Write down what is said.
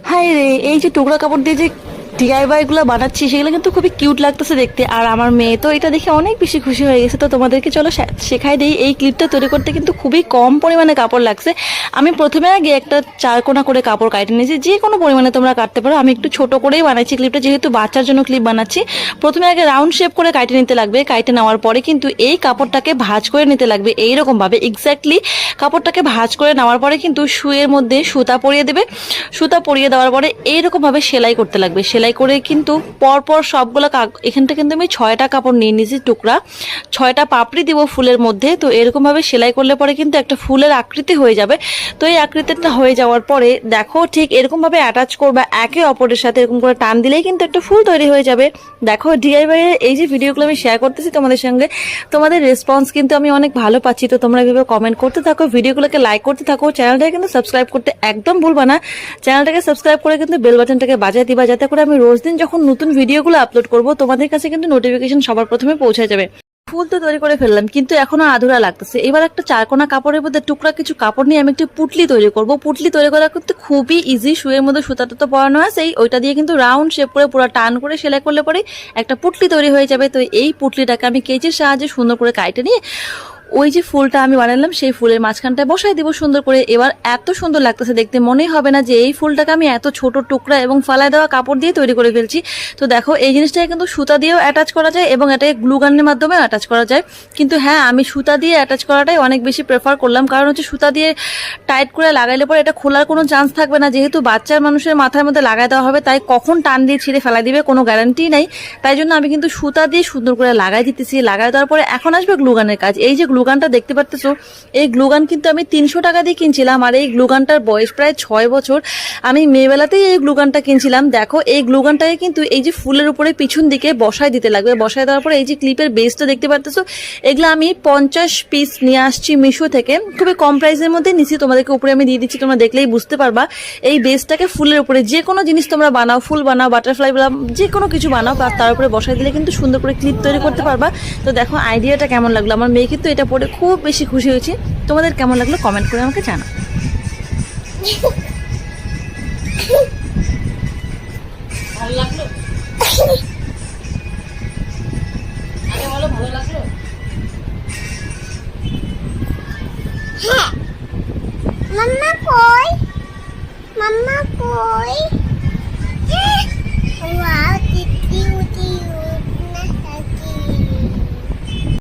হায় রে, এই যে টুকরা কাপড় দিয়ে যে ডিআইওয়াই গুলো বানাচ্ছি সেগুলো কিন্তু খুবই কিউট লাগতেছে দেখতে। আর আমার মেয়ে তো এটা দেখে অনেক বেশি খুশি হয়ে গেছে। তো তোমাদেরকে চলো শেখাই দিই। এই ক্লিপটা তৈরি করতে কিন্তু খুবই কম পরিমাণে কাপড় লাগছে। আমি প্রথমে আগে একটা 4 কোনা করে কাপড় কাটে নিয়েছি, যে কোনো পরিমাণে তোমরা কাটতে পারো। আমি একটু ছোট করেই বানাচ্ছি ক্লিপটা, যেহেতু বাচ্চার জন্য ক্লিপ বানাচ্ছি। প্রথমে আগে রাউন্ড শেপ করে কাটে নিতে লাগবে। কাটে নেওয়ার পরে কিন্তু এই কাপড়টাকে ভাঁজ করে নিতে লাগবে এইরকম ভাবে। এক্স্যাক্টলি কাপড়টাকে ভাঁজ করে নেওয়ার পরে কিন্তু সুইয়ের মধ্যে সুতা পরিয়ে দেবে। সুতা পরিয়ে দেওয়ার পরে এইরকম ভাবে সেলাই করতে লাগবে। সেলাই করে কিন্তু পরপর সবগুলো এখানটা কিন্তু আমি 6টা কাপড় নিয়ে নিয়েছি টুকরা, 6টা পাপড়ি দিব ফুলের মধ্যে। তো এরকম ভাবে সেলাই করলে পরে কিন্তু একটা ফুলের আকৃতি হয়ে যাবে। তো এই আকৃতিটা হয়ে যাওয়ার পরে দেখো ঠিক এরকম ভাবে অ্যাটাচ করবা একে অপরের সাথে, এরকম করে টান দিলেই কিন্তু একটা ফুল তৈরি হয়ে যাবে। দেখো ডিআইওয়াই এর এই যে ভিডিওগুলো আমি শেয়ার করতেছি তোমাদের সঙ্গে, তোমাদের রেসপন্স কিন্তু আমি অনেক ভালো পাচ্ছি। তো তোমরা এভাবে কমেন্ট করতে থাকো, ভিডিওগুলোকে লাইক করতে থাকো, চ্যানেলটাকে কিন্তু সাবস্ক্রাইব করতে একদম ভুলবা না। চ্যানেলটাকে সাবস্ক্রাইব করে কিন্তু বেল বাটনটাকে বাজিয়ে দিবা, যাতে করে আমি রোজ দিন যখন নতুন ভিডিওগুলো আপলোড করব তোমাদের কাছে কিন্তু নোটিফিকেশন সবার প্রথমে পৌঁছে যাবে। ফুল তো তৈরি করে ফেললাম, কিন্তু এখনো আধুরা লাগতেছে। এবার একটা 4 কোনা কাপড়ের মধ্যে টুকরা কিছু কাপড় নিয়ে আমি একটি পুটলি তৈরি করব। পুটলি তৈরি করা কিন্তু খুবই ইজি। সুইয়ের মধ্যে সুতাটা তো পরানো আছে, ওইটা দিয়ে কিন্তু রাউন্ড শেপ করে পুরো টান করে সেলাই করলে পরে একটা পুটলি তৈরি হয়ে যাবে। তো এই পুটলিটাকে আমি কেচির সাহায্যে সুন্দর করে কাটে নিয়ে ওই যে ফুলটা আমি বানালাম সেই ফুলের মাঝখানটায় বসাই দিব সুন্দর করে। এবার এত সুন্দর লাগতেছে দেখতে, মনেই হবে না যে এই ফুলটাকে আমি এত ছোট টুকরা এবং ফালায় দেওয়া কাপড় দিয়ে তৈরি করে ফেলছি। তো দেখো এই জিনিসটাকে কিন্তু সুতা দিয়েও অ্যাটাচ করা যায় এবং এটাকে গ্লু গানের মাধ্যমেও অ্যাটাচ করা যায়। কিন্তু হ্যাঁ, আমি সুতা দিয়ে অ্যাটাচ করাটাই অনেক বেশি প্রেফার করলাম, কারণ হচ্ছে সুতা দিয়ে টাইট করে লাগাইলে পরে এটা খোলার কোনো চান্স থাকবে না। যেহেতু বাচ্চার মানুষের মাথার মধ্যে লাগাই দেওয়া হবে, তাই কখন টান দিয়ে ছিঁড়ে ফেলা দিবে কোনো গ্যারান্টি নাই। তাই জন্য আমি কিন্তু সুতা দিয়ে সুন্দর করে লাগাই দিতেছি। লাগাই দেওয়ার পরে এখন আসবে গ্লুগানের কাজ। এই যে গ্লুগানটা দেখতে পারতেছো, এই গ্লুগান কিন্তু আমি 300 টাকা দিয়ে কিনছিলাম। আর এই গ্লুগানটার বয়স প্রায় 6 বছর। আমি মেয়েবেলাতেই এই গ্লুগানটা কিনছিলাম। দেখো এই গ্লুগানটাকে কিন্তু এই যে ফুলের উপরে পিছন দিকে বসায় দিতে লাগবে। বসায় দেওয়ার পরে এই যে ক্লিপের বেসটা দেখতে পারতেছো, এগুলো আমি 50 পিস নিয়ে আসছি মিশো থেকে। খুবই কম প্রাইসের মধ্যে নিচ্ছি, তোমাদেরকে উপরে আমি দিয়ে দিচ্ছি, তোমরা দেখলেই বুঝতে পারবা। এই বেসটাকে ফুলের উপরে যে কোনো জিনিস তোমরা বানাও, ফুল বানাও, বাটারফ্লাই বানাও, যে কোনো কিছু বানাও, তার উপরে বসায় দিলে কিন্তু সুন্দর করে ক্লিপ তৈরি করতে পারবা। তো দেখো আইডিয়াটা কেমন লাগলো, আমার মেয়ে কিন্তু এটা পরে খুব বেশি খুশি হয়েছে। তোমাদের কেমন লাগলো কমেন্ট করে আমাকে জানাও। ভালো লাগলো? আগে বলো ভালো লাগলো? হ্যাঁ। মাম্মা কই? মাম্মা কই? ওয়াও, টিটি উটি।